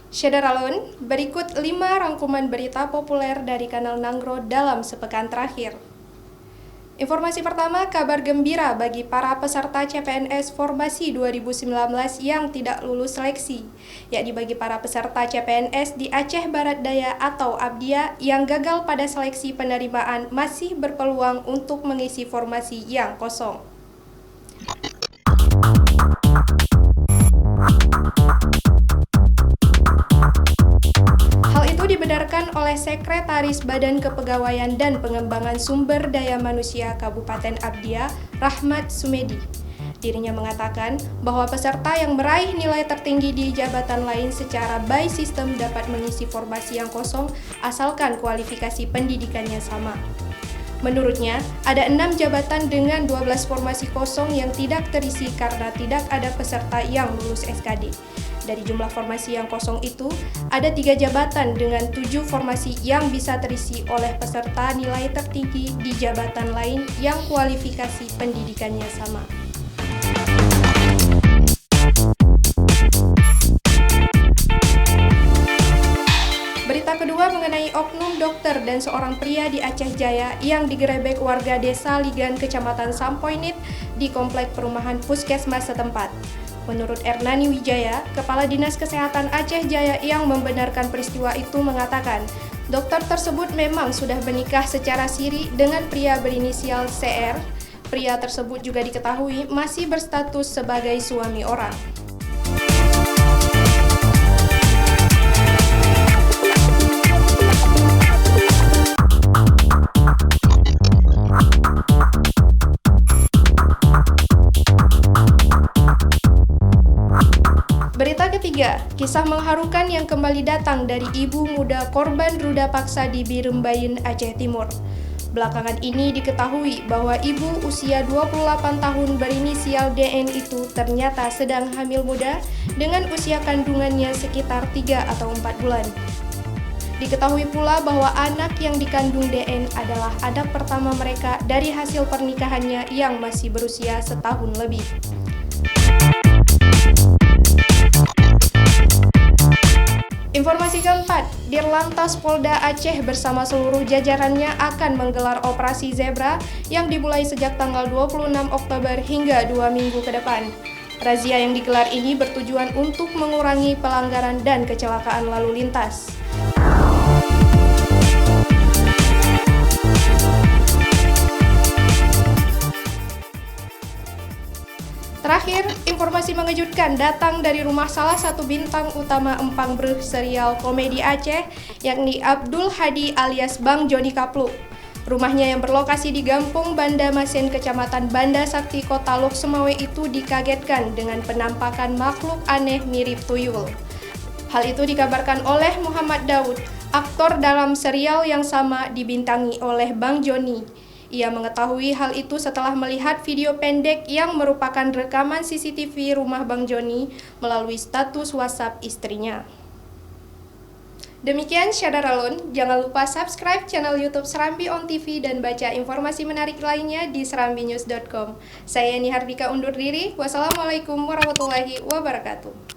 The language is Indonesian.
Syederalun, berikut 5 rangkuman berita populer dari kanal Nangro dalam sepekan terakhir. Informasi pertama, kabar gembira bagi para peserta CPNS Formasi 2019 yang tidak lulus seleksi, yakni bagi para peserta CPNS di Aceh Barat Daya atau Abdia yang gagal pada seleksi penerimaan masih berpeluang untuk mengisi formasi yang kosong. Dibenarkan oleh Sekretaris Badan Kepegawaian dan Pengembangan Sumber Daya Manusia Kabupaten Abdia, Rahmat Sumedi. Dirinya mengatakan bahwa peserta yang meraih nilai tertinggi di jabatan lain secara by system dapat mengisi formasi yang kosong asalkan kualifikasi pendidikannya sama. Menurutnya, ada 6 jabatan dengan 12 formasi kosong yang tidak terisi karena tidak ada peserta yang lulus SKD. Dari jumlah formasi yang kosong itu, ada 3 jabatan dengan 7 formasi yang bisa terisi oleh peserta nilai tertinggi di jabatan lain yang kualifikasi pendidikannya sama. Berita kedua mengenai oknum dokter dan seorang pria di Aceh Jaya yang digerebek warga desa Ligan, Kecamatan Sampoinit di komplek perumahan puskesmas setempat. Menurut Ernani Wijaya, Kepala Dinas Kesehatan Aceh Jaya yang membenarkan peristiwa itu mengatakan, dokter tersebut memang sudah menikah secara siri dengan pria berinisial CR. Pria tersebut juga diketahui masih berstatus sebagai suami orang. Berita ketiga, kisah mengharukan yang kembali datang dari ibu muda korban ruda paksa di Birembayan, Aceh Timur. Belakangan ini diketahui bahwa ibu usia 28 tahun berinisial DN itu ternyata sedang hamil muda dengan usia kandungannya sekitar 3 atau 4 bulan. Diketahui pula bahwa anak yang dikandung DN adalah anak pertama mereka dari hasil pernikahannya yang masih berusia setahun lebih. Informasi keempat, Dirlantas Polda Aceh bersama seluruh jajarannya akan menggelar operasi Zebra yang dimulai sejak tanggal 26 Oktober hingga 2 minggu ke depan. Razia yang digelar ini bertujuan untuk mengurangi pelanggaran dan kecelakaan lalu lintas. Terakhir, informasi mengejutkan datang dari rumah salah satu bintang utama Empang Breuh serial komedi Aceh, yakni Abdul Hadi alias Bang Joni Kapluk. Rumahnya yang berlokasi di Gampung Banda Masen, Kecamatan Banda Sakti, Kota Lok Semawe itu dikagetkan dengan penampakan makhluk aneh mirip tuyul. Hal itu dikabarkan oleh Muhammad Daud, aktor dalam serial yang sama dibintangi oleh Bang Joni. Ia mengetahui hal itu setelah melihat video pendek yang merupakan rekaman CCTV rumah Bang Joni melalui status WhatsApp istrinya. Demikian Syederalun, jangan lupa subscribe channel YouTube Serambi On TV dan baca informasi menarik lainnya di serambinews.com. Saya Nihardika undur diri. Wassalamualaikum warahmatullahi wabarakatuh.